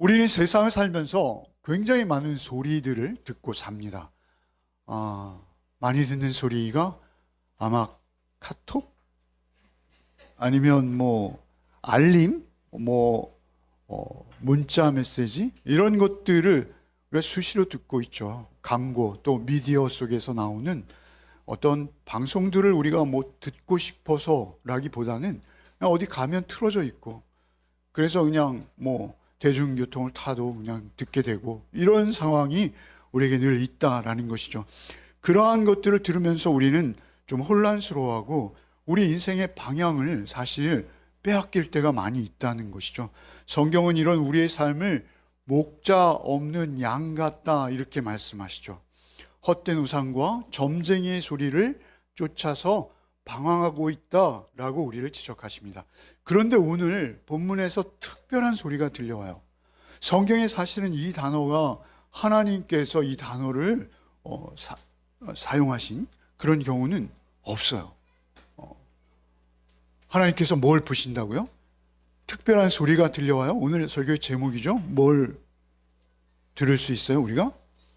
우리는 세상을 살면서 굉장히 많은 소리들을 듣고 삽니다. 많이 듣는 소리가 아마 카톡? 아니면 알림? 문자 메시지? 이런 것들을 우리가 수시로 듣고 있죠. 광고, 또 미디어 속에서 나오는 어떤 방송들을 우리가 듣고 싶어서라기보다는 그냥 어디 가면 틀어져 있고, 그래서 그냥 대중교통을 타도 그냥 듣게 되고, 이런 상황이 우리에게 늘 있다라는 것이죠. 그러한 것들을 들으면서 우리는 좀 혼란스러워하고 우리 인생의 방향을 사실 빼앗길 때가 많이 있다는 것이죠. 성경은 이런 우리의 삶을 목자 없는 양 같다 이렇게 말씀하시죠. 헛된 우상과 점쟁이의 소리를 쫓아서 방황하고 있다라고 우리를 지적하십니다. 그런데 오늘 본문에서 특별한 소리가 들려와요. 성경에 사실은 이 단어가 하나님께서 이 단어를 사용하신 그런 경우는 없어요. 하나님께서 뭘 보신다고요? 특별한 소리가 들려와요. 오늘 설교의 제목이죠. 뭘 들을 수 있어요, 우리가?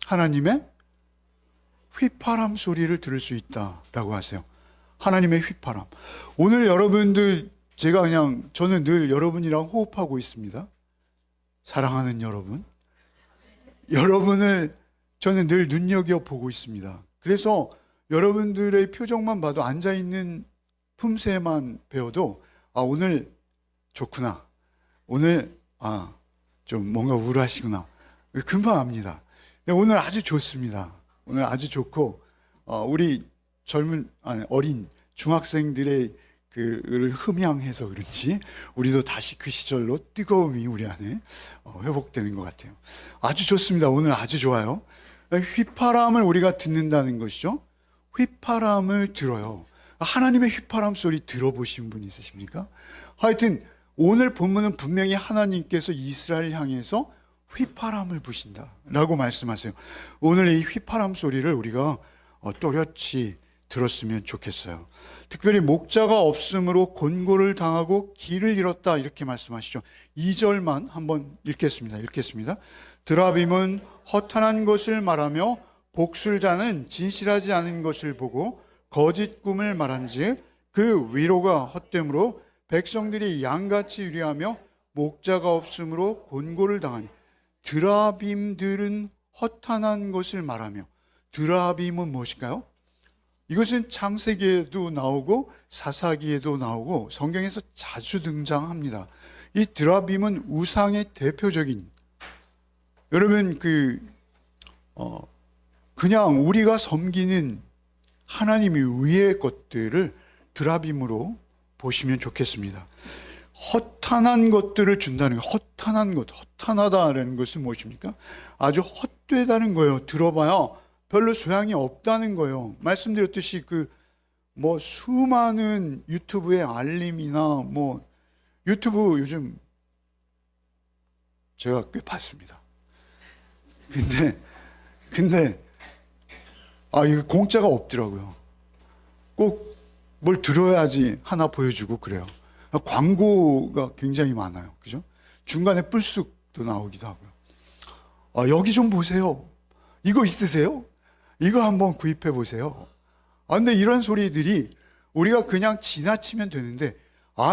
하나님의 휘파람 소리를 들을 수 있다라고 하세요. 하나님의 휘파람. 오늘 여러분들, 저는 늘 여러분이랑 호흡하고 있습니다. 사랑하는 여러분. 여러분을 저는 늘 눈여겨보고 있습니다. 그래서 여러분들의 표정만 봐도, 앉아있는 품새만 배워도, 오늘 좋구나. 오늘, 좀 뭔가 우울하시구나. 금방 압니다. 오늘 아주 좋습니다. 오늘 아주 좋고, 우리 어린 중학생들의 그를 흠양해서 그런지 우리도 다시 그 시절로 뜨거움이 우리 안에 회복되는 것 같아요. 아주 좋습니다. 오늘 아주 좋아요. 휘파람을 우리가 듣는다는 것이죠. 휘파람을 들어요. 하나님의 휘파람 소리 들어보신 분 있으십니까? 하여튼 오늘 본문은 분명히 하나님께서 이스라엘 향해서 휘파람을 부신다라고 말씀하세요. 오늘 이 휘파람 소리를 우리가 또렷이 들었으면 좋겠어요. 특별히 목자가 없으므로 곤고를 당하고 길을 잃었다 이렇게 말씀하시죠. 2절만 한번 읽겠습니다. 드라빔은 허탄한 것을 말하며 복술자는 진실하지 않은 것을 보고 거짓 꿈을 말한즉 그 위로가 헛됨으로 백성들이 양같이 유리하며 목자가 없으므로 곤고를 당하니. 드라빔들은 허탄한 것을 말하며, 드라빔은 무엇일까요? 이것은 창세기에도 나오고 사사기에도 나오고 성경에서 자주 등장합니다. 이 드라빔은 우상의 대표적인, 여러분 그냥 우리가 섬기는 하나님이 위의 것들을 드라빔으로 보시면 좋겠습니다. 허탄한 것들을 준다는 거, 허탄하다라는 것은 무엇입니까? 아주 헛되다는 거예요. 들어봐야 별로 소양이 없다는 거예요. 말씀드렸듯이 수많은 유튜브의 알림이나 유튜브 요즘 제가 꽤 봤습니다. 근데 이거 공짜가 없더라고요. 꼭 뭘 들어야지 하나 보여주고 그래요. 광고가 굉장히 많아요. 그죠? 중간에 뿔쑥도 나오기도 하고요. 여기 좀 보세요. 이거 있으세요? 이거 한번 구입해 보세요. 근데 이런 소리들이 우리가 그냥 지나치면 되는데,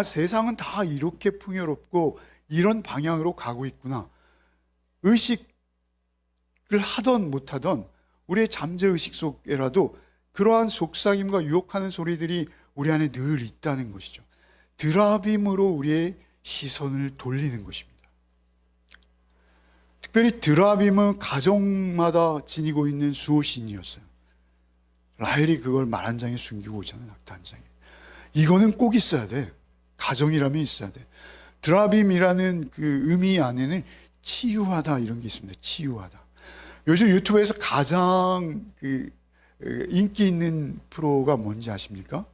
세상은 다 이렇게 풍요롭고 이런 방향으로 가고 있구나. 의식을 하던 못하던 우리의 잠재의식 속에라도 그러한 속삭임과 유혹하는 소리들이 우리 안에 늘 있다는 것이죠. 드라빔으로 우리의 시선을 돌리는 것입니다. 특별히 드라빔은 가정마다 지니고 있는 수호신이었어요. 라헬이 그걸 말 한 장에 숨기고 오잖아요. 낙타 한 장에. 이거는 꼭 있어야 돼. 가정이라면 있어야 돼. 드라빔이라는 그 의미 안에는 치유하다 이런 게 있습니다. 치유하다. 요즘 유튜브에서 가장 인기 있는 프로가 뭔지 아십니까?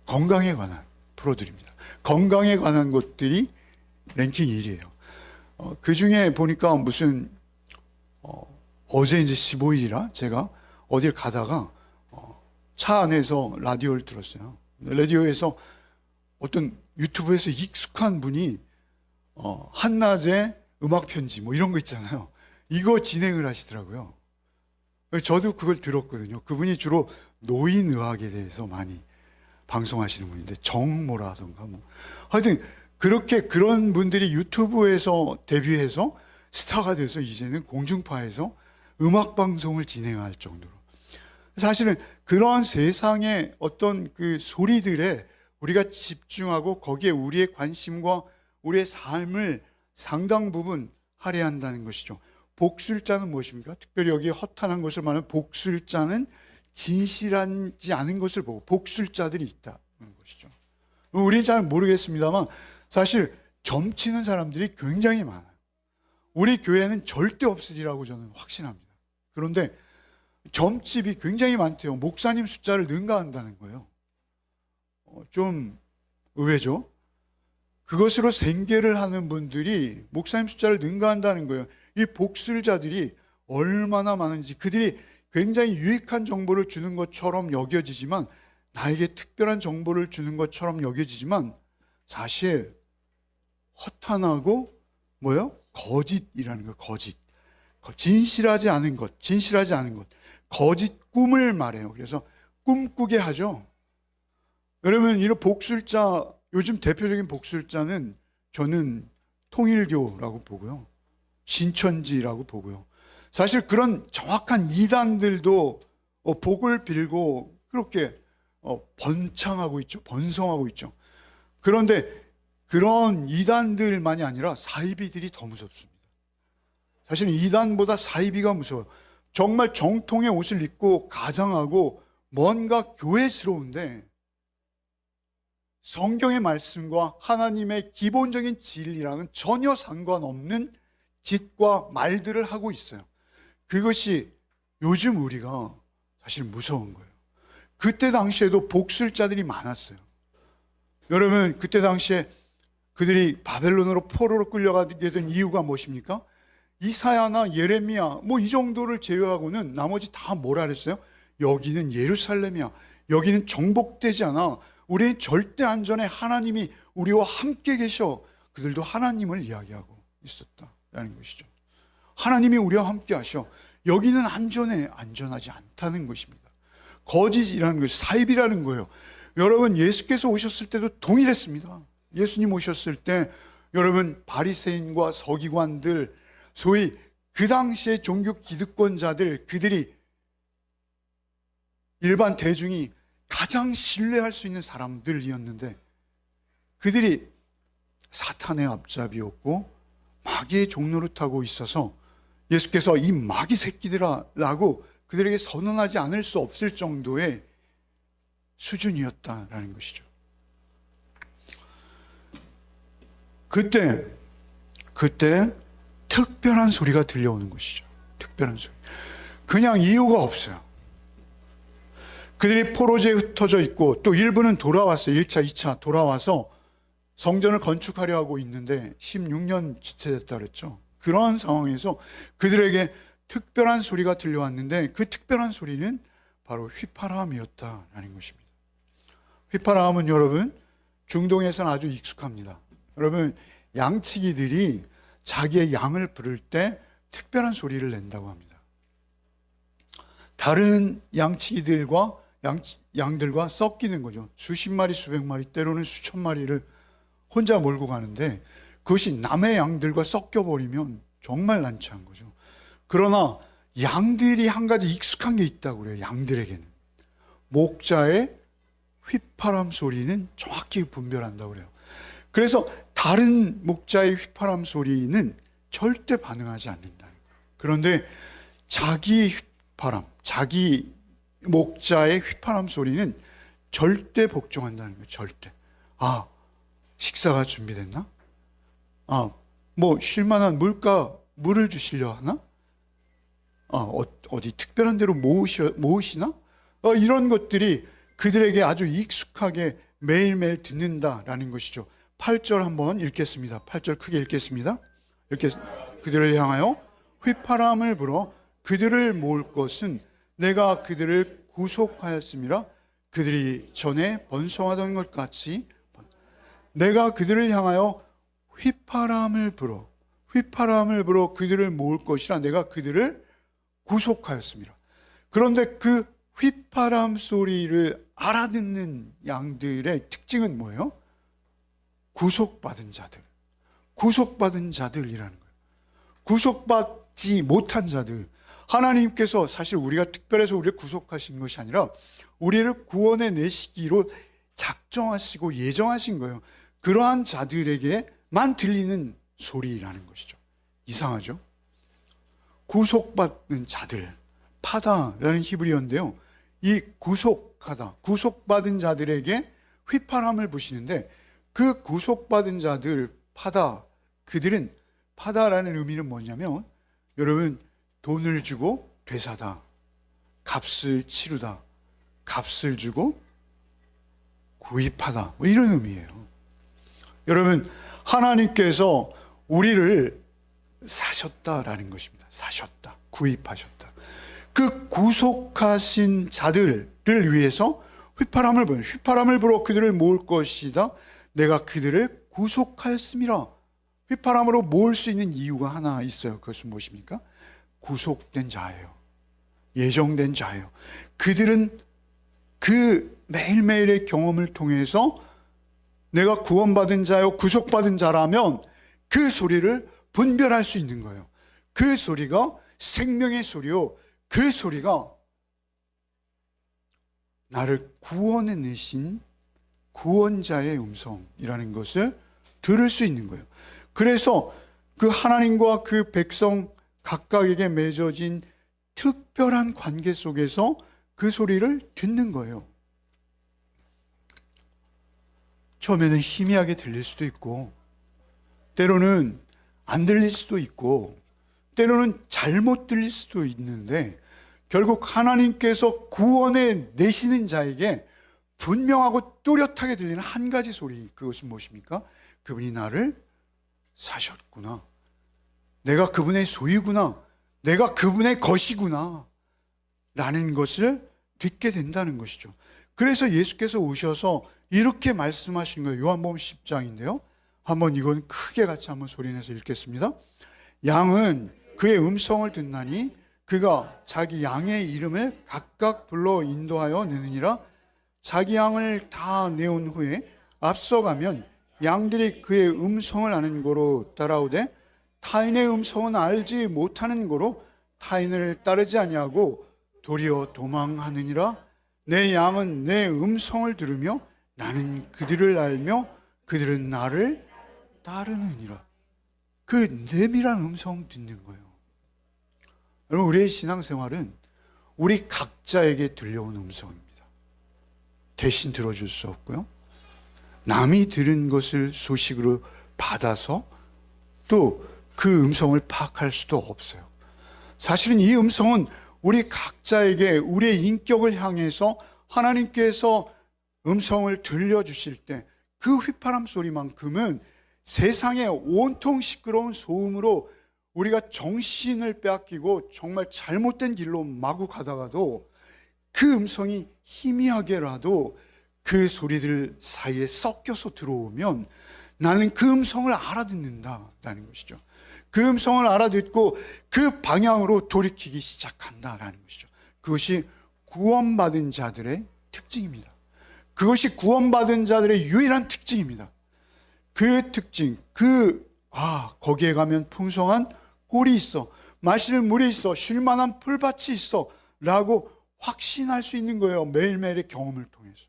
건강에 관한 프로들입니다. 건강에 관한 것들이 랭킹 1위예요. 그 중에 보니까 어제 이제 15일이라 제가 어딜 가다가 차 안에서 라디오를 들었어요. 라디오에서 어떤 유튜브에서 익숙한 분이 한낮에 음악 편지 뭐 이런 거 있잖아요. 이거 진행을 하시더라고요. 저도 그걸 들었거든요. 그분이 주로 노인의학에 대해서 많이 방송하시는 분인데 정모라던가 뭐 하여튼 그렇게 그런 분들이 유튜브에서 데뷔해서 스타가 돼서 이제는 공중파에서 음악 방송을 진행할 정도로, 사실은 그런 세상의 어떤 그 소리들에 우리가 집중하고 거기에 우리의 관심과 우리의 삶을 상당 부분 할애한다는 것이죠. 복술자는 무엇입니까? 특별히 여기 허탄한 것을 말하는 복술자는 진실하지 않은 것을 보고 복술자들이 있다는 것이죠. 우리는 잘 모르겠습니다만 사실 점치는 사람들이 굉장히 많아요. 우리 교회는 절대 없으리라고 저는 확신합니다. 그런데 점집이 굉장히 많대요. 목사님 숫자를 능가한다는 거예요. 좀 의외죠. 그것으로 생계를 하는 분들이 목사님 숫자를 능가한다는 거예요. 이 복술자들이 얼마나 많은지, 그들이 굉장히 유익한 정보를 주는 것처럼 여겨지지만, 나에게 특별한 정보를 주는 것처럼 여겨지지만 사실 허탄하고 뭐예요? 거짓이라는 거예요. 거짓. 진실하지 않은 것, 진실하지 않은 것. 거짓 꿈을 말해요. 그래서 꿈꾸게 하죠. 여러분, 이런 복술자, 요즘 대표적인 복술자는 저는 통일교라고 보고요. 신천지라고 보고요. 사실 그런 정확한 이단들도 복을 빌고 그렇게 번창하고 있죠. 번성하고 있죠. 그런데 그런 이단들만이 아니라 사이비들이 더 무섭습니다. 사실은 이단보다 사이비가 무서워요. 정말 정통의 옷을 입고 가장하고 뭔가 교회스러운데 성경의 말씀과 하나님의 기본적인 진리랑은 전혀 상관없는 짓과 말들을 하고 있어요. 그것이 요즘 우리가 사실 무서운 거예요. 그때 당시에도 복술자들이 많았어요. 여러분, 그때 당시에 그들이 바벨론으로 포로로 끌려가게 된 이유가 무엇입니까? 이사야나 예레미야 뭐 이 정도를 제외하고는 나머지 다 뭐라 그랬어요? 여기는 예루살렘이야. 여기는 정복되지 않아. 우리는 절대 안전해. 하나님이 우리와 함께 계셔. 그들도 하나님을 이야기하고 있었다라는 것이죠. 하나님이 우리와 함께 하셔. 여기는 안전해. 안전하지 않다는 것입니다. 거짓이라는 것이 사입이라는 거예요. 여러분, 예수께서 오셨을 때도 동일했습니다. 예수님 오셨을 때 여러분, 바리새인과 서기관들, 소위 그 당시의 종교 기득권자들, 그들이 일반 대중이 가장 신뢰할 수 있는 사람들이었는데 그들이 사탄의 앞잡이였고 마귀의 종노릇하고 있어서 예수께서 이 마귀 새끼들아 라고 그들에게 선언하지 않을 수 없을 정도의 수준이었다라는 것이죠. 그때 특별한 소리가 들려오는 것이죠. 특별한 소리. 그냥 이유가 없어요. 그들이 포로지에 흩어져 있고 또 일부는 돌아왔어요. 1차, 2차 돌아와서 성전을 건축하려 하고 있는데 16년 지체됐다 그랬죠. 그런 상황에서 그들에게 특별한 소리가 들려왔는데 그 특별한 소리는 바로 휘파람이었다라는 것입니다. 휘파람은 여러분, 중동에서는 아주 익숙합니다. 여러분, 양치기들이 자기의 양을 부를 때 특별한 소리를 낸다고 합니다. 다른 양치기들과 양들과 섞이는 거죠. 수십 마리, 수백 마리, 때로는 수천 마리를 혼자 몰고 가는데 그것이 남의 양들과 섞여버리면 정말 난처한 거죠. 그러나 양들이 한 가지 익숙한 게 있다고 그래요. 양들에게는 목자의 휘파람 소리는 정확히 분별한다고 그래요. 그래서 다른 목자의 휘파람 소리는 절대 반응하지 않는다는 거예요. 그런데 자기 휘파람, 자기 목자의 휘파람 소리는 절대 복종한다는 거예요. 절대. 아, 식사가 준비됐나? 아, 뭐 쉴만한 물을 주시려 하나? 아, 어디 특별한 데로 모으시나? 이런 것들이 그들에게 아주 익숙하게 매일매일 듣는다라는 것이죠. 8절 한번 읽겠습니다. 8절 크게 읽겠습니다. 이렇게 그들을 향하여 휘파람을 불어 그들을 모을 것은 내가 그들을 구속하였음이라. 그들이 전에 번성하던 것 같이 내가 그들을 향하여 휘파람을 불어 그들을 모을 것이라 내가 그들을 구속하였습니다. 그런데 그 휘파람 소리를 알아듣는 양들의 특징은 뭐예요? 구속받은 자들이라는 거예요. 구속받지 못한 자들. 하나님께서 사실 우리가 특별해서 우리를 구속하신 것이 아니라 우리를 구원해 내시기로 작정하시고 예정하신 거예요. 그러한 자들에게만 들리는 소리라는 것이죠. 이상하죠? 구속받는 자들, 파다라는 히브리어인데요. 이 구속받은 자들에게 휘파람을 부시는데 그 구속받은 자들, 그들은 파다라는 의미는 뭐냐면 여러분 돈을 주고 되사다, 값을 치르다, 값을 주고 구입하다, 뭐 이런 의미예요. 여러분 하나님께서 우리를 사셨다라는 것입니다. 사셨다, 구입하셨다. 그 구속하신 자들을 위해서 휘파람을 불어 그들을 모을 것이다. 내가 그들을 구속하였음이라. 휘파람으로 모을 수 있는 이유가 하나 있어요. 그것은 무엇입니까? 구속된 자예요. 예정된 자예요. 그들은 그 매일매일의 경험을 통해서 내가 구원받은 자요, 구속받은 자라면 그 소리를 분별할 수 있는 거예요. 그 소리가 생명의 소리요, 그 소리가 나를 구원해 내신 구원자의 음성이라는 것을 들을 수 있는 거예요. 그래서 그 하나님과 그 백성 각각에게 맺어진 특별한 관계 속에서 그 소리를 듣는 거예요. 처음에는 희미하게 들릴 수도 있고, 때로는 안 들릴 수도 있고, 때로는 잘못 들릴 수도 있는데, 결국 하나님께서 구원해 내시는 자에게 분명하고 뚜렷하게 들리는 한 가지 소리, 그것은 무엇입니까? 그분이 나를 사셨구나. 내가 그분의 소유구나. 내가 그분의 것이구나. 라는 것을 듣게 된다는 것이죠. 그래서 예수께서 오셔서 이렇게 말씀하신 거예요. 요한복음 10장인데요. 한번 이건 크게 같이 한번 소리내서 읽겠습니다. 양은 그의 음성을 듣나니 그가 자기 양의 이름을 각각 불러 인도하여 내느니라. 자기 양을 다 내온 후에 앞서가면 양들이 그의 음성을 아는 고로 따라오되 타인의 음성은 알지 못하는 고로 타인을 따르지 아니하고 도리어 도망하느니라. 내 양은 내 음성을 들으며 나는 그들을 알며 그들은 나를 따르느니라. 그 내밀한 음성 듣는 거예요. 여러분, 우리의 신앙생활은 우리 각자에게 들려온 음성입니다. 대신 들어줄 수 없고요, 남이 들은 것을 소식으로 받아서 또 그 음성을 파악할 수도 없어요. 사실은 이 음성은 우리 각자에게 우리의 인격을 향해서 하나님께서 음성을 들려주실 때 그 휘파람 소리만큼은 세상의 온통 시끄러운 소음으로 우리가 정신을 빼앗기고 정말 잘못된 길로 마구 가다가도 그 음성이 희미하게라도 그 소리들 사이에 섞여서 들어오면 나는 그 음성을 알아듣는다라는 것이죠. 그 음성을 알아듣고 그 방향으로 돌이키기 시작한다라는 것이죠. 그것이 구원받은 자들의 특징입니다. 그것이 구원받은 자들의 유일한 특징입니다. 그 특징, 거기에 가면 풍성한 꼴이 있어, 마실 물이 있어, 쉴만한 풀밭이 있어 라고 확신할 수 있는 거예요. 매일매일의 경험을 통해서.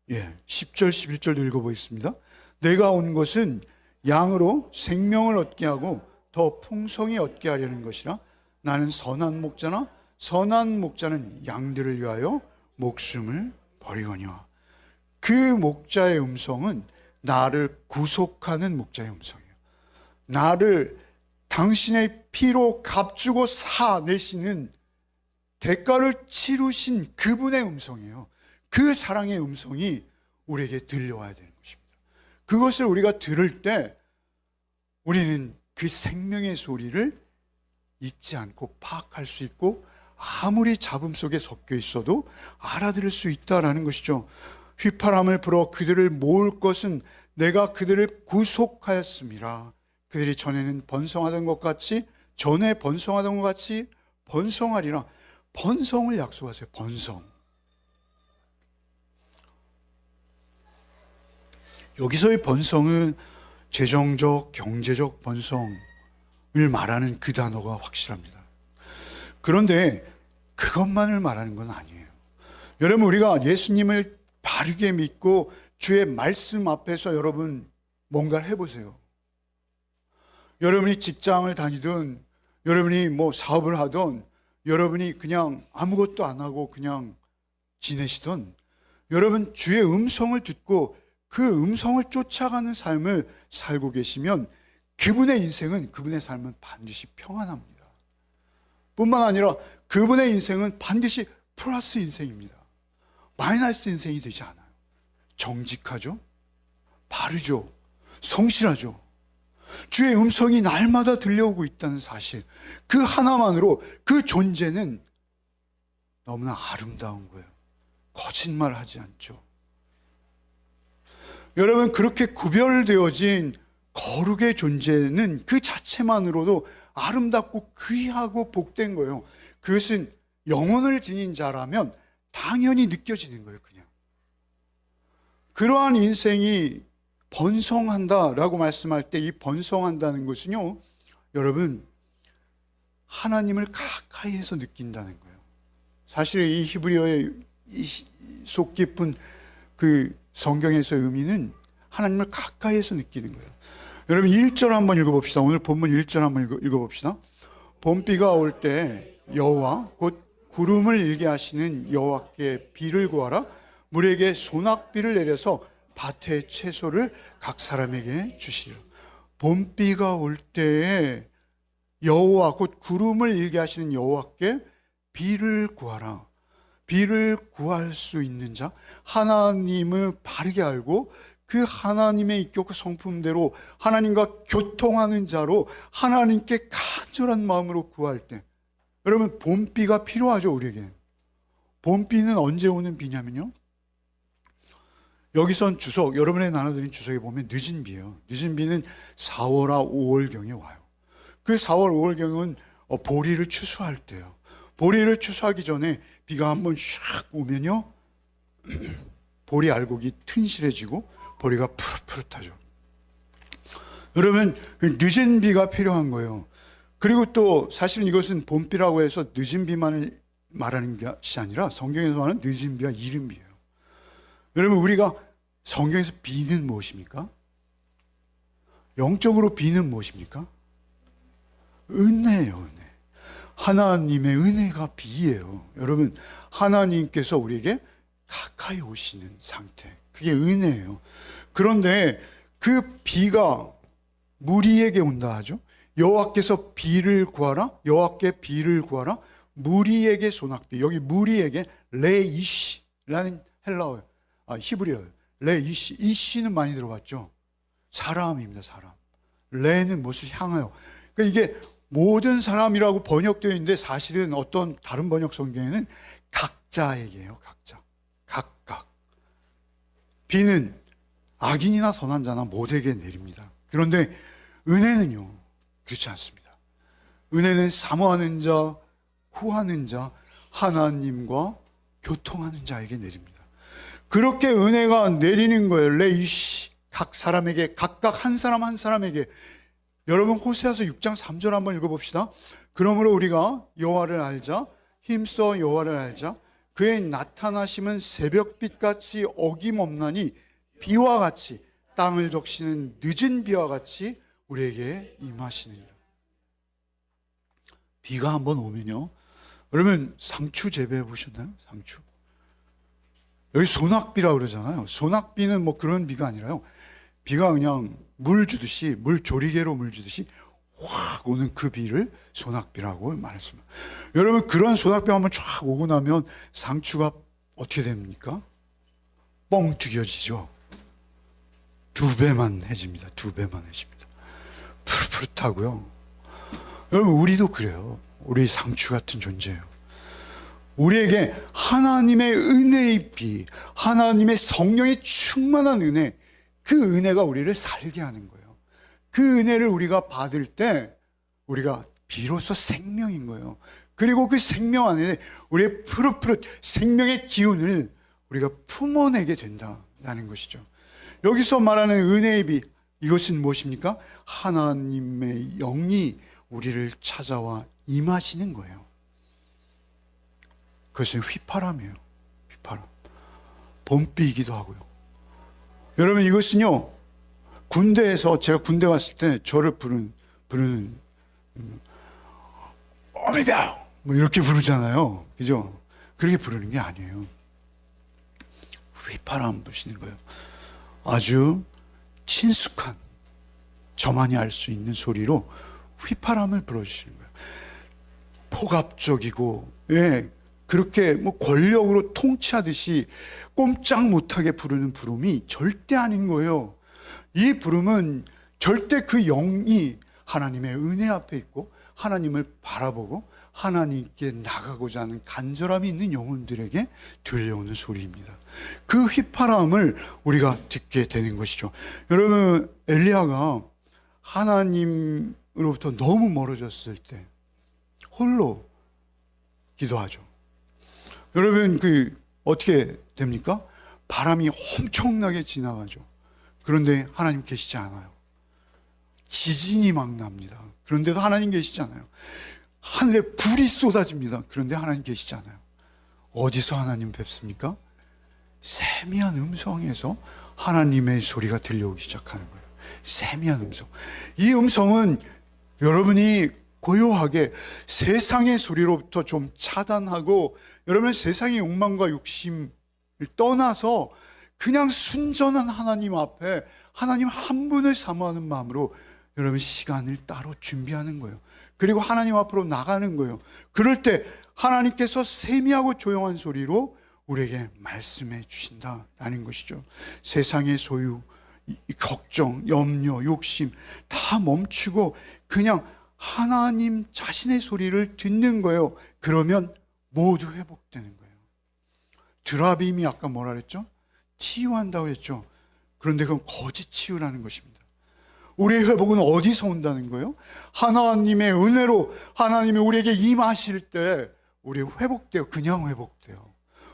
10절 11절도 읽어보겠습니다. 내가 온 것은 양으로 생명을 얻게 하고 더 풍성히 얻게 하려는 것이라. 나는 선한 목자나 선한 목자는 양들을 위하여 목숨을 버리거니와. 그 목자의 음성은 나를 구속하는 목자의 음성이에요. 나를 당신의 피로 값주고 사내시는 대가를 치르신 그분의 음성이에요. 그 사랑의 음성이 우리에게 들려와야 되는 것입니다. 그것을 우리가 들을 때 우리는 그 생명의 소리를 잊지 않고 파악할 수 있고 아무리 잡음 속에 섞여 있어도 알아들을 수 있다는 것이죠. 휘파람을 불어 그들을 모을 것은 내가 그들을 구속하였음이라. 그들이 전에는 번성하던 것 같이, 전에 번성하던 것 같이 번성하리라. 번성을 약속하세요. 번성. 여기서의 번성은 재정적, 경제적 번성을 말하는 그 단어가 확실합니다. 그런데 그것만을 말하는 건 아니에요. 여러분, 우리가 예수님을 바르게 믿고 주의 말씀 앞에서 여러분 뭔가를 해보세요. 여러분이 직장을 다니든, 여러분이 뭐 사업을 하든, 여러분이 그냥 아무것도 안 하고 그냥 지내시든, 여러분 주의 음성을 듣고 그 음성을 쫓아가는 삶을 살고 계시면 그분의 인생은, 그분의 삶은 반드시 평안합니다. 뿐만 아니라 그분의 인생은 반드시 플러스 인생입니다. 마이너스 인생이 되지 않아요. 정직하죠, 바르죠, 성실하죠. 주의 음성이 날마다 들려오고 있다는 사실, 그 하나만으로 그 존재는 너무나 아름다운 거예요. 거짓말하지 않죠. 여러분, 그렇게 구별되어진 거룩의 존재는 그 자체만으로도 아름답고 귀하고 복된 거예요. 그것은 영혼을 지닌 자라면 당연히 느껴지는 거예요. 그냥 그러한 인생이 번성한다라고 말씀할 때, 이 번성한다는 것은요, 여러분, 하나님을 가까이에서 느낀다는 거예요. 사실 이 히브리어의 속 깊은 그 성경에서의 의미는 하나님을 가까이에서 느끼는 거예요. 여러분, 1절 한번 읽어봅시다. 오늘 본문 1절 한번 읽어봅시다. 봄비가 올 때 여호와 곧 구름을 일게 하시는 여호와께 비를 구하라. 물에게 소낙비를 내려서 밭의 채소를 각 사람에게 주시리라. 봄비가 올 때에 여호와 곧 구름을 일게 하시는 여호와께 비를 구하라. 비를 구할 수 있는 자, 하나님을 바르게 알고 그 하나님의 인격과 성품대로 하나님과 교통하는 자로 하나님께 간절한 마음으로 구할 때, 여러분, 봄비가 필요하죠. 우리에게 봄비는 언제 오는 비냐면요, 여기선 주석, 여러분의 나눠드린 주석에 보면 늦은 비예요. 늦은 비는 4월아 5월경에 와요. 그 4월 5월경은 보리를 추수할 때예요. 보리를 추수하기 전에 비가 한번 샥 오면요, 보리 알곡이 튼실해지고 보리가 푸릇푸릇하죠. 여러분, 그 늦은 비가 필요한 거예요. 그리고 또 사실은 이것은 봄비라고 해서 늦은 비만을 말하는 것이 아니라 성경에서 말하는 늦은 비와 이른 비예요. 여러분, 우리가 성경에서 비는 무엇입니까? 영적으로 비는 무엇입니까? 은혜예요. 은혜. 하나님의 은혜가 비예요. 여러분, 하나님께서 우리에게 가까이 오시는 상태, 그게 은혜예요. 그런데 그 비가 무리에게 온다 하죠. 여호와께서 비를 구하라. 여호와께 비를 구하라. 무리에게 소낙비. 여기 무리에게 레이시라는 헬라어예요. 히브리어예요. 레이시. 이시는 많이 들어봤죠. 사람입니다. 사람. 레는 무엇을 향하여. 그러니까 이게 모든 사람이라고 번역되어 있는데, 사실은 어떤 다른 번역 성경에는 각자에게요. 각자. 각각. 비는 악인이나 선한 자나 모두에게 내립니다. 그런데 은혜는요, 그렇지 않습니다. 은혜는 사모하는 자, 구하는 자, 하나님과 교통하는 자에게 내립니다. 그렇게 은혜가 내리는 거예요. 레이시. 각 사람에게, 각각 한 사람 한 사람에게. 여러분, 호세아서 6장 3절 한번 읽어봅시다. 그러므로 우리가 여호와를 알자, 힘써 여호와를 알자. 그의 나타나심은 새벽빛같이 어김없나니 비와 같이, 땅을 적시는 늦은 비와 같이 우리에게 임하시느니라. 비가 한번 오면요, 여러분, 상추 재배해 보셨나요? 상추. 여기 소낙비라고 그러잖아요. 소낙비는 뭐 그런 비가 아니라요, 비가 그냥 물 주듯이, 물 조리개로 물 주듯이 확 오는 그 비를 소낙비라고 말했습니다. 여러분, 그런 소낙비 한번 쫙 오고 나면 상추가 어떻게 됩니까? 뻥 튀겨지죠. 2배만 해집니다. 2배만 해집니다. 푸릇푸릇하고요. 여러분, 우리도 그래요. 우리 상추 같은 존재예요. 우리에게 하나님의 은혜의 비, 하나님의 성령의 충만한 은혜, 그 은혜가 우리를 살게 하는 거예요. 그 은혜를 우리가 받을 때 우리가 비로소 생명인 거예요. 그리고 그 생명 안에 우리의 푸릇푸릇 생명의 기운을 우리가 품어내게 된다는 것이죠. 여기서 말하는 은혜의 빛, 이것은 무엇입니까? 하나님의 영이 우리를 찾아와 임하시는 거예요. 그것은 휘파람이에요. 휘파람. 봄비이기도 하고요. 여러분, 이것은요, 군대에서, 제가 군대 갔을 때 저를 부르는 어미병 뭐 이렇게 부르잖아요. 그죠? 그렇게 부르는 게 아니에요. 휘파람 부시는 거예요. 아주 친숙한, 저만이 알 수 있는 소리로 휘파람을 불어주시는 거예요. 폭압적이고, 예, 그렇게 뭐 권력으로 통치하듯이 꼼짝 못하게 부르는 부름이 절대 아닌 거예요. 이 부름은 절대 그 영이 하나님의 은혜 앞에 있고 하나님을 바라보고 하나님께 나가고자 하는 간절함이 있는 영혼들에게 들려오는 소리입니다. 그 휘파람을 우리가 듣게 되는 것이죠. 여러분, 엘리야가 하나님으로부터 너무 멀어졌을 때 홀로 기도하죠. 여러분, 어떻게 됩니까? 바람이 엄청나게 지나가죠. 그런데 하나님 계시지 않아요. 지진이 막 납니다. 그런데도 하나님 계시지 않아요. 하늘에 불이 쏟아집니다. 그런데 하나님 계시지 않아요. 어디서 하나님 뵙습니까? 세미한 음성에서 하나님의 소리가 들려오기 시작하는 거예요. 세미한 음성. 이 음성은 여러분이 고요하게 세상의 소리로부터 좀 차단하고, 여러분 세상의 욕망과 욕심을 떠나서 그냥 순전한 하나님 앞에 하나님 한 분을 사모하는 마음으로 여러분 시간을 따로 준비하는 거예요. 그리고 하나님 앞으로 나가는 거예요. 그럴 때 하나님께서 세미하고 조용한 소리로 우리에게 말씀해 주신다는 것이죠. 세상의 소유, 걱정, 염려, 욕심 다 멈추고 그냥 하나님 자신의 소리를 듣는 거예요. 그러면 모두 회복되는 거예요. 드라빔이 아까 뭐라 그랬죠? 치유한다고 그랬죠. 그런데 그건 거짓 치유라는 것입니다. 우리의 회복은 어디서 온다는 거예요? 하나님의 은혜로 하나님이 우리에게 임하실 때 우리 회복돼요. 그냥 회복돼요.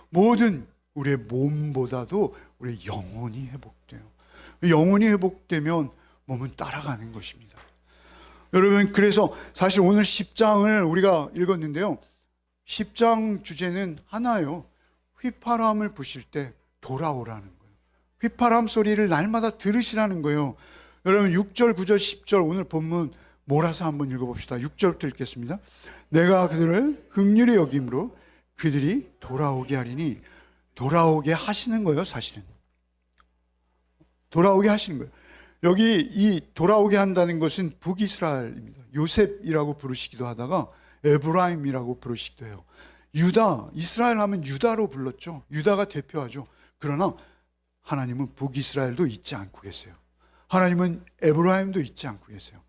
모든 우리의 몸보다도 우리의 영혼이 회복돼요. 영혼이 회복되면 몸은 따라가는 것입니다. 여러분, 그래서 사실 오늘 10장을 우리가 읽었는데요, 10장 주제는 하나예요. 휘파람을 부실 때 돌아오라는 거예요. 휘파람 소리를 날마다 들으시라는 거예요. 여러분, 6절, 9절, 10절 오늘 본문 몰아서 한번 읽어봅시다. 6절부터 읽겠습니다. 내가 그들을 긍휼히 여김으로 그들이 돌아오게 하리니, 돌아오게 하시는 거예요. 사실은 돌아오게 하시는 거예요. 여기 이 돌아오게 한다는 것은 북이스라엘입니다. 요셉이라고 부르시기도 하다가 에브라임이라고 부르시기도 해요. 유다, 이스라엘 하면 유다로 불렀죠. 유다가 대표하죠. 그러나 하나님은 북이스라엘도 잊지 않고 계세요. 하나님은 에브라임도 잊지 않고 계세요.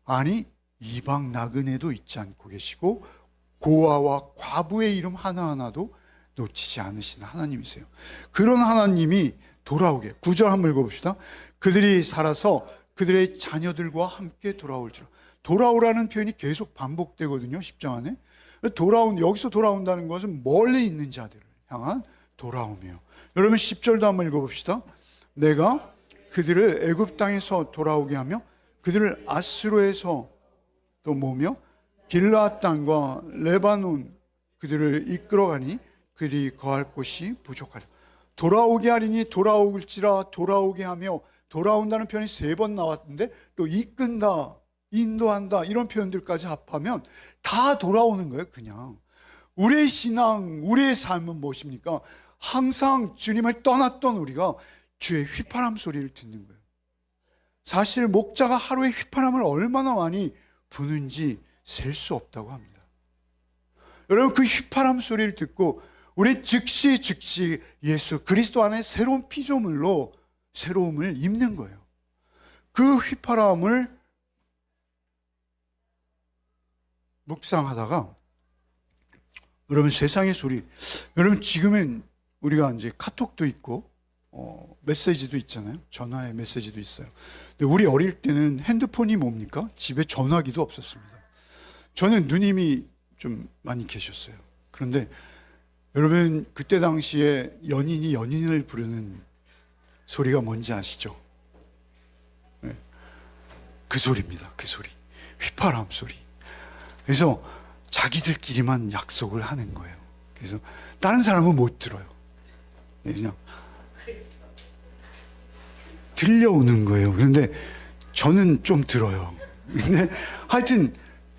아니, 이방 나그네도 잊지 않고 계시고 고아와 과부의 이름 하나하나도 놓치지 않으신 하나님이세요. 그런 하나님이 돌아오게, 9절 한번 읽어봅시다. 그들이 살아서 그들의 자녀들과 함께 돌아올지라. 돌아오라는 표현이 계속 반복되거든요. 10장 안에. 여기서 돌아온다는 것은 멀리 있는 자들을 향한 돌아오며, 여러분 10절도 한번 읽어봅시다. 내가 그들을 애굽 땅에서 돌아오게 하며 그들을 아스로에서 또 모며 길르앗 땅과 레바논 그들을 이끌어가니 그들이 거할 곳이 부족하리라. 돌아오게 하리니 돌아올지라, 돌아오게 하며, 돌아온다는 표현이 3번 나왔는데 또 이끈다, 인도한다 이런 표현들까지 합하면 다 돌아오는 거예요. 그냥 우리의 신앙, 우리의 삶은 무엇입니까? 항상 주님을 떠났던 우리가 주의 휘파람 소리를 듣는 거예요. 사실 목자가 하루에 휘파람을 얼마나 많이 부는지 셀 수 없다고 합니다. 여러분, 그 휘파람 소리를 듣고 우리 즉시 예수 그리스도 안에 새로운 피조물로 새로움을 입는 거예요. 그 휘파람을 묵상하다가 여러분, 세상의 소리, 여러분 지금은 우리가 이제 카톡도 있고 메시지도 있잖아요. 전화의 메시지도 있어요. 근데 우리 어릴 때는 핸드폰이 뭡니까? 집에 전화기도 없었습니다. 저는 누님이 좀 많이 계셨어요. 그런데 여러분, 그때 당시에 연인이 연인을 부르는 소리가 뭔지 아시죠? 네. 그 소리입니다. 그 소리. 휘파람 소리. 그래서 자기들끼리만 약속을 하는 거예요. 그래서 다른 사람은 못 들어요. 그냥 들려오는 거예요. 그런데 저는 좀 들어요. 근데 하여튼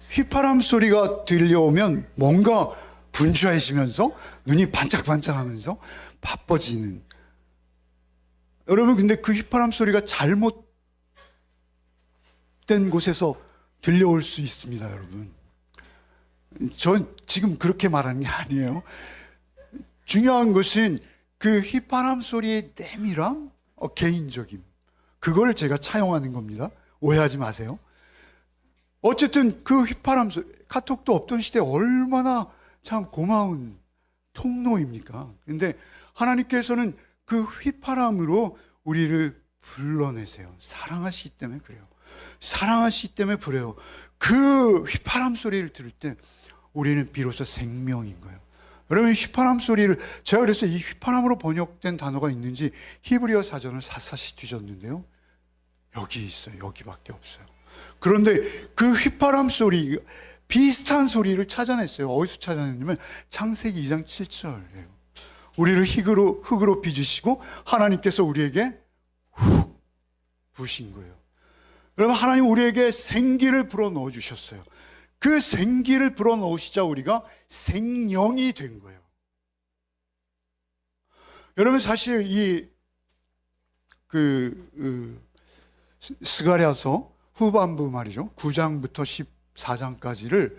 휘파람 소리가 들려오면 뭔가 분주해지면서 눈이 반짝반짝하면서 바빠지는. 여러분, 근데 그 휘파람 소리가 잘못된 곳에서 들려올 수 있습니다, 여러분. 전 지금 그렇게 말하는 게 아니에요. 중요한 것은 그 휘파람 소리의 내밀함, 개인적임, 그걸 제가 차용하는 겁니다. 오해하지 마세요. 어쨌든 그 휘파람 소리, 카톡도 없던 시대에 얼마나 참 고마운 통로입니까? 그런데 하나님께서는 그 휘파람으로 우리를 불러내세요. 사랑하시기 때문에 그래요. 사랑하시기 때문에 그래요. 그 휘파람 소리를 들을 때 우리는 비로소 생명인 거예요. 여러분, 휘파람 소리를, 제가 그래서 이 휘파람으로 번역된 단어가 있는지 히브리어 사전을 샅샅이 뒤졌는데요, 여기 있어요. 여기밖에 없어요. 그런데 그 휘파람 소리, 비슷한 소리를 찾아냈어요. 어디서 찾아냈냐면 창세기 2장 7절이에요. 우리를 흙으로 빚으시고 하나님께서 우리에게 훅 부으신 거예요. 여러분, 하나님 우리에게 생기를 불어넣어 주셨어요. 그 생기를 불어넣으시자 우리가 생명이 된 거예요. 여러분, 사실 이 스가랴서 후반부 말이죠, 9장부터 14장까지를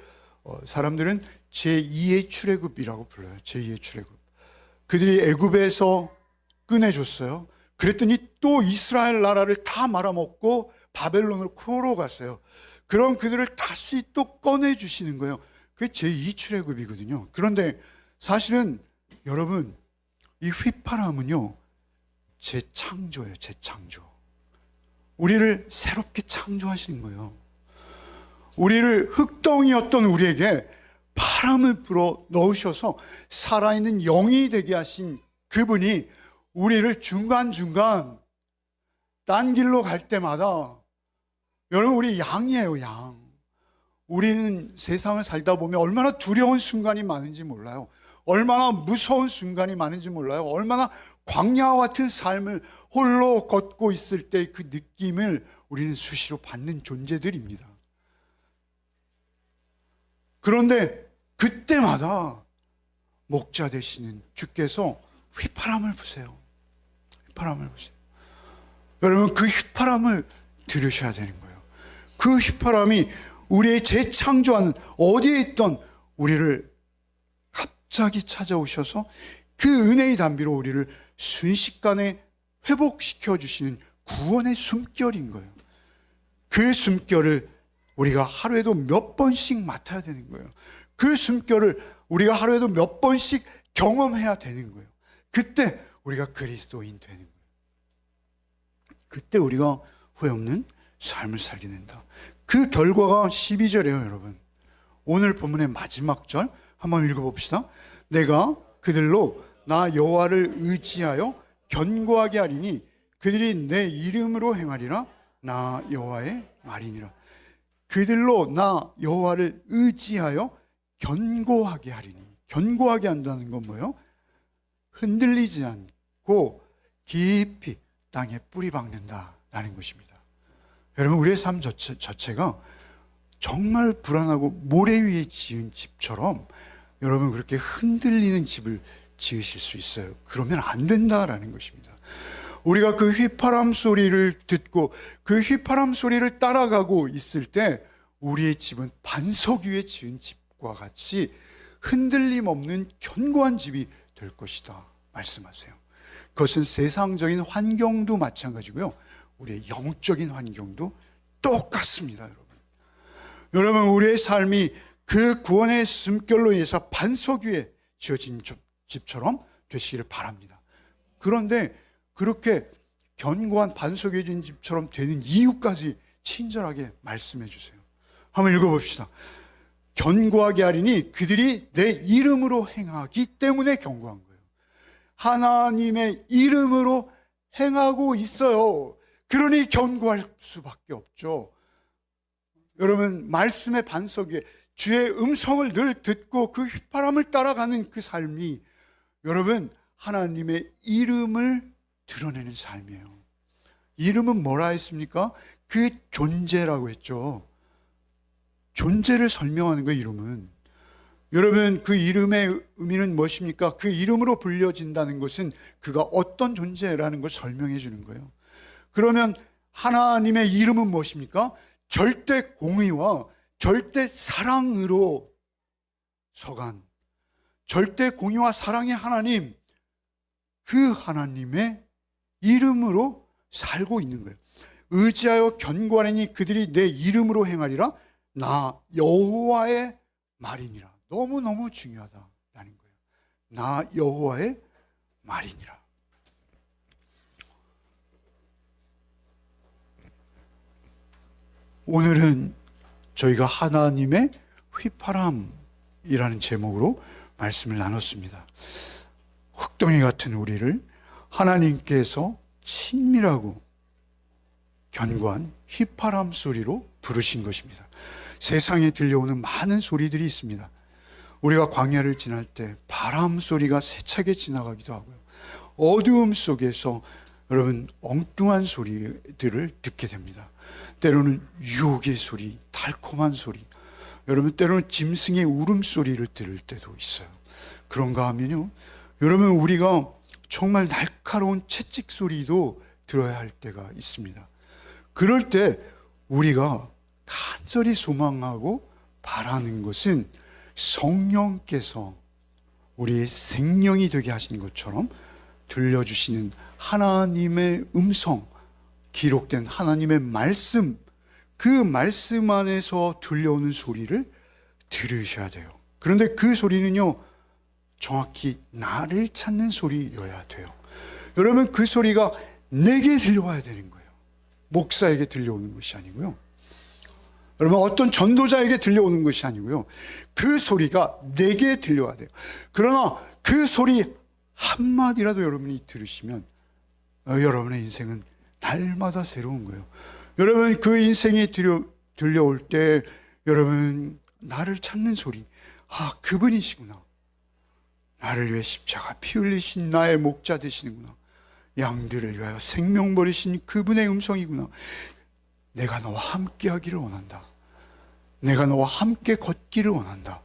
사람들은 제2의 출애굽이라고 불러요. 제2의 출애굽. 그들이 애굽에서 꺼내줬어요. 그랬더니 또 이스라엘 나라를 다 말아먹고 바벨론으로 코로 갔어요. 그럼 그들을 다시 또 꺼내주시는 거예요. 그게 제2 출애굽이거든요. 그런데 사실은 여러분, 이 휘파람은요, 재창조예요. 재창조. 우리를 새롭게 창조하시는 거예요. 우리를 흙덩이였던 우리에게 바람을 불어 넣으셔서 살아있는 영이 되게 하신 그분이 우리를 중간중간 딴 길로 갈 때마다, 여러분, 우리 양이에요, 양. 우리는 세상을 살다 보면 얼마나 두려운 순간이 많은지 몰라요. 얼마나 무서운 순간이 많은지 몰라요. 얼마나 광야와 같은 삶을 홀로 걷고 있을 때 그 느낌을 우리는 수시로 받는 존재들입니다. 그런데 그때마다 목자 되시는 주께서 휘파람을 부세요. 휘파람을 부세요. 여러분, 그 휘파람을 들으셔야 되는 거예요. 그 휘파람이 우리의 재창조하는, 어디에 있던 우리를 갑자기 찾아오셔서 그 은혜의 담비로 우리를 순식간에 회복시켜 주시는 구원의 숨결인 거예요. 그 숨결을 우리가 하루에도 몇 번씩 맡아야 되는 거예요. 그 숨결을 우리가 하루에도 몇 번씩 경험해야 되는 거예요. 그때 우리가 그리스도인 되는 거예요. 그때 우리가 후회 없는 삶을 살게 된다. 그 결과가 12절이에요, 여러분. 오늘 본문의 마지막 절 한번 읽어봅시다. 내가 그들로 나 여호와를 의지하여 견고하게 하리니 그들이 내 이름으로 행하리라. 나 여호와의 말이니라. 그들로 나 여호와를 의지하여 견고하게 하리니. 견고하게 한다는 건 뭐예요? 흔들리지 않고 깊이 땅에 뿌리 박는다라는 것입니다. 여러분, 우리의 삶 자체가 정말 불안하고 모래 위에 지은 집처럼 여러분 그렇게 흔들리는 집을 지으실 수 있어요. 그러면 안 된다라는 것입니다. 우리가 그 휘파람 소리를 듣고 그 휘파람 소리를 따라가고 있을 때 우리의 집은 반석 위에 지은 집과 같이 흔들림 없는 견고한 집이 될 것이다 말씀하세요. 그것은 세상적인 환경도 마찬가지고요, 우리의 영적인 환경도 똑같습니다. 여러분, 우리의 삶이 그 구원의 숨결로 인해서 반석 위에 지어진 집처럼 되시기를 바랍니다. 그런데 그렇게 견고한 반석에 진 집처럼 되는 이유까지 친절하게 말씀해 주세요. 한번 읽어봅시다. 견고하게 하리니 그들이 내 이름으로 행하기 때문에 견고한 거예요. 하나님의 이름으로 행하고 있어요. 그러니 견고할 수밖에 없죠. 여러분, 말씀의 반석에 주의 음성을 늘 듣고 그 휘파람을 따라가는 그 삶이 여러분 하나님의 이름을 드러내는 삶이에요. 이름은 뭐라 했습니까? 그 존재라고 했죠. 존재를 설명하는 거예요, 이름은. 여러분, 그 이름의 의미는 무엇입니까? 그 이름으로 불려진다는 것은 그가 어떤 존재라는 걸 설명해 주는 거예요. 그러면 하나님의 이름은 무엇입니까? 절대 공의와 절대 사랑으로 서간, 절대 공의와 사랑의 하나님, 그 하나님의 이름으로 살고 있는 거예요. 의지하여 견고하니 그들이 내 이름으로 행하리라. 나 여호와의 말이니라. 너무너무 중요하다라는 거예요. 나 여호와의 말이니라. 오늘은 저희가 하나님의 휘파람이라는 제목으로 말씀을 나눴습니다. 흙덩이 같은 우리를 하나님께서 친밀하고 견고한 휘파람 소리로 부르신 것입니다. 세상에 들려오는 많은 소리들이 있습니다. 우리가 광야를 지날 때 바람 소리가 세차게 지나가기도 하고요. 어두움 속에서 여러분 엉뚱한 소리들을 듣게 됩니다. 때로는 유혹의 소리, 달콤한 소리, 여러분 때로는 짐승의 울음소리를 들을 때도 있어요. 그런가 하면요, 여러분 우리가 정말 날카로운 채찍 소리도 들어야 할 때가 있습니다. 그럴 때 우리가 간절히 소망하고 바라는 것은 성령께서 우리의 생명이 되게 하시는 것처럼 들려주시는 하나님의 음성, 기록된 하나님의 말씀, 그 말씀 안에서 들려오는 소리를 들으셔야 돼요. 그런데 그 소리는요, 정확히 나를 찾는 소리여야 돼요. 여러분, 그 소리가 내게 들려와야 되는 거예요. 목사에게 들려오는 것이 아니고요. 여러분, 어떤 전도자에게 들려오는 것이 아니고요. 그 소리가 내게 들려와야 돼요. 그러나 그 소리 한마디라도 여러분이 들으시면 여러분의 인생은 날마다 새로운 거예요. 여러분, 그 인생이 들려올 때 여러분 나를 찾는 소리, 아, 그분이시구나. 나를 위해 십자가 피 흘리신 나의 목자 되시는구나. 양들을 위하여 생명 버리신 그분의 음성이구나. 내가 너와 함께 하기를 원한다. 내가 너와 함께 걷기를 원한다.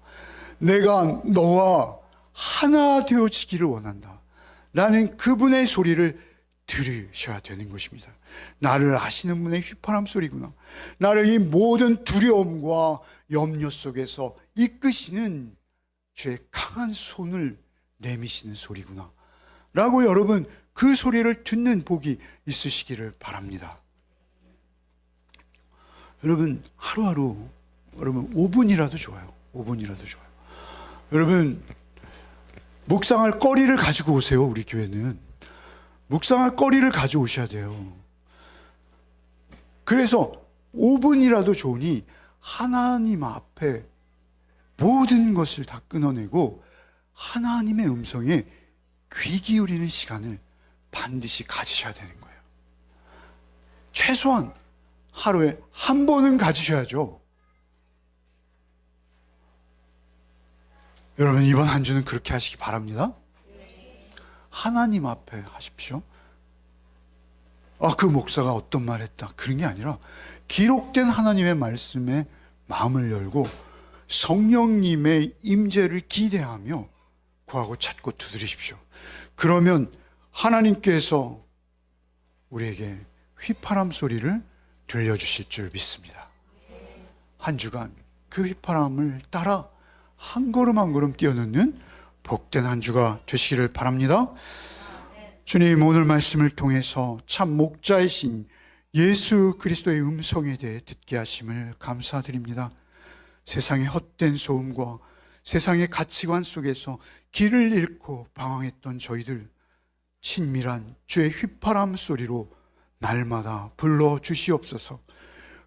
내가 너와 하나 되어지기를 원한다. 라는 그분의 소리를 들으셔야 되는 것입니다. 나를 아시는 분의 휘파람 소리구나. 나를 이 모든 두려움과 염려 속에서 이끄시는 주의 강한 손을 내미시는 소리구나. 라고 여러분 그 소리를 듣는 복이 있으시기를 바랍니다. 여러분 하루하루 여러분 5분이라도 좋아요. 5분이라도 좋아요. 여러분 묵상할 거리를 가지고 오세요. 우리 교회는 묵상할 거리를 가져오셔야 돼요. 그래서 5분이라도 좋으니 하나님 앞에 모든 것을 다 끊어내고 하나님의 음성에 귀 기울이는 시간을 반드시 가지셔야 되는 거예요. 최소한 하루에 한 번은 가지셔야죠. 여러분 이번 한 주는 그렇게 하시기 바랍니다. 하나님 앞에 하십시오. 아, 그 목사가 어떤 말 했다, 그런 게 아니라 기록된 하나님의 말씀에 마음을 열고 성령님의 임재를 기대하며 구하고 찾고 두드리십시오. 그러면 하나님께서 우리에게 휘파람 소리를 들려주실 줄 믿습니다. 한 주간 그 휘파람을 따라 한 걸음 한 걸음 뛰어넘는 복된 한 주가 되시기를 바랍니다. 주님, 오늘 말씀을 통해서 참 목자이신 예수 그리스도의 음성에 대해 듣게 하심을 감사드립니다. 세상의 헛된 소음과 세상의 가치관 속에서 길을 잃고 방황했던 저희들, 친밀한 주의 휘파람 소리로 날마다 불러 주시옵소서.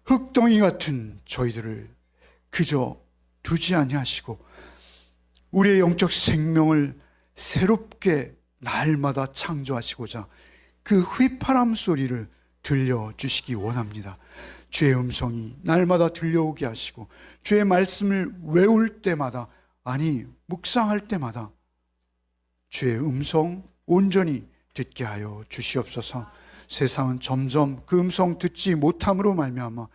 흙덩이 같은 저희들을 그저 두지 아니하시고 우리의 영적 생명을 새롭게 날마다 창조하시고자 그 휘파람 소리를 들려주시기 원합니다. 주의 음성이 날마다 들려오게 하시고 주의 말씀을 외울 때마다, 아니 묵상할 때마다 주의 음성 온전히 듣게 하여 주시옵소서. 세상은 점점 그 음성 듣지 못함으로 말미암아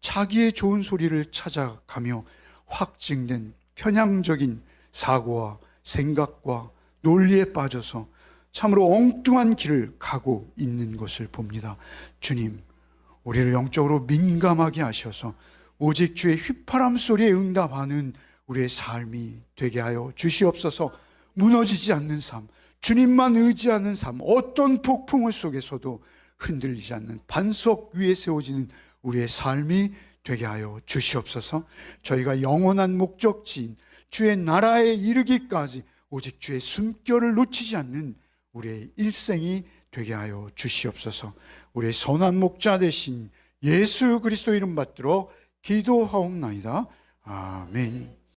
자기의 좋은 소리를 찾아가며 확증된 편향적인 사고와 생각과 논리에 빠져서 참으로 엉뚱한 길을 가고 있는 것을 봅니다. 주님, 우리를 영적으로 민감하게 하셔서 오직 주의 휘파람 소리에 응답하는 우리의 삶이 되게 하여 주시옵소서. 무너지지 않는 삶, 주님만 의지하는 삶, 어떤 폭풍을 속에서도 흔들리지 않는 반석 위에 세워지는 우리의 삶이 되게 하여 주시옵소서. 저희가 영원한 목적지인 주의 나라에 이르기까지 오직 주의 숨결을 놓치지 않는 우리의 일생이 되게 하여 주시옵소서. 우리의 선한 목자 되신 예수 그리스도 이름 받들어 기도하옵나이다. 아멘.